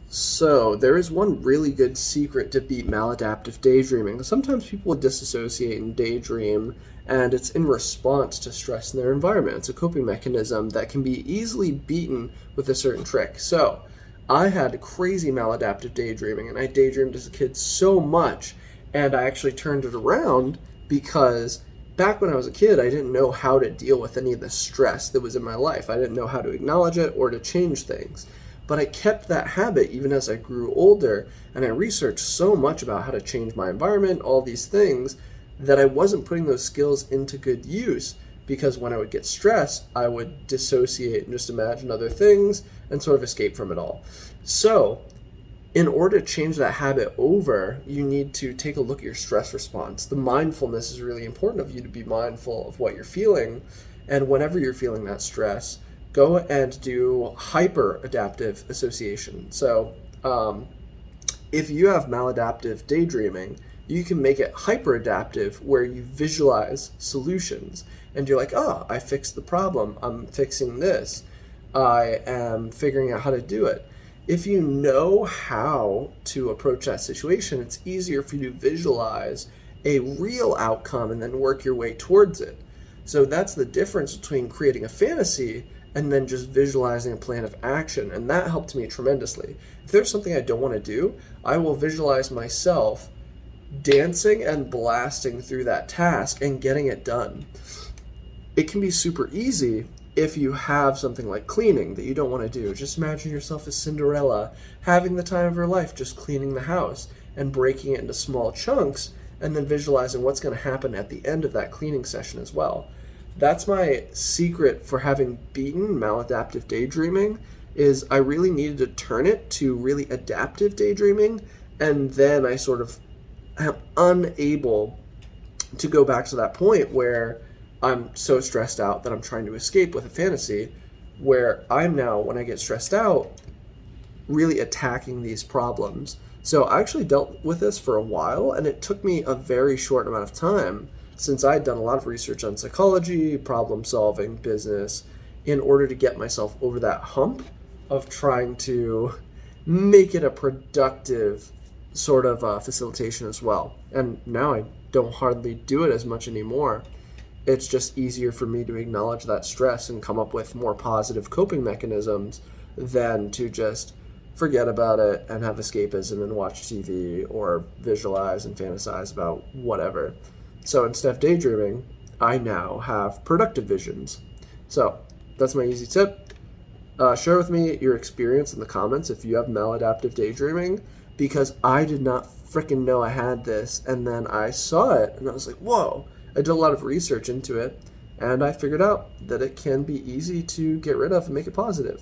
So, there is one really good secret to beat maladaptive daydreaming. Sometimes people disassociate and daydream, and it's in response to stress in their environment. It's a coping mechanism that can be easily beaten with a certain trick. So, I had crazy maladaptive daydreaming, and I daydreamed as a kid so much, and I actually turned it around because back when I was a kid, I didn't know how to deal with any of the stress that was in my life. I didn't know how to acknowledge it or to change things. But I kept that habit even as I grew older, and I researched so much about how to change my environment, all these things, that I wasn't putting those skills into good use because when I would get stressed, I would dissociate and just imagine other things and sort of escape from it all. So, in order to change that habit over, you need to take a look at your stress response. The mindfulness is really important of you to be mindful of what you're feeling. And whenever you're feeling that stress, go and do hyper adaptive association. So, if you have maladaptive daydreaming, you can make it hyper adaptive where you visualize solutions. And you're like, oh, I fixed the problem. I'm fixing this. I am figuring out how to do it. If you know how to approach that situation, it's easier for you to visualize a real outcome and then work your way towards it. So that's the difference between creating a fantasy and then just visualizing a plan of action. And that helped me tremendously. If there's something I don't want to do, I will visualize myself dancing and blasting through that task and getting it done. It can be super easy if you have something like cleaning that you don't want to do. Just imagine yourself as Cinderella, having the time of her life just cleaning the house and breaking it into small chunks and then visualizing what's going to happen at the end of that cleaning session as well. That's my secret for having beaten maladaptive daydreaming is I really needed to turn it to really adaptive daydreaming, and then I sort of am unable to go back to that point where I'm so stressed out that I'm trying to escape with a fantasy, where I'm now, when I get stressed out, really attacking these problems. So I actually dealt with this for a while, and it took me a very short amount of time since I'd done a lot of research on psychology, problem solving, business, in order to get myself over that hump of trying to make it a productive sort of facilitation as well. And now I don't hardly do it as much anymore. It's just easier for me to acknowledge that stress and come up with more positive coping mechanisms than to just forget about it and have escapism and watch TV or visualize and fantasize about whatever. So instead of daydreaming, I now have productive visions. So that's my easy tip. Share with me your experience in the comments if you have maladaptive daydreaming, because I did not freaking know I had this, and then I saw it and I was like, whoa. I did a lot of research into it, and I figured out that it can be easy to get rid of and make it positive.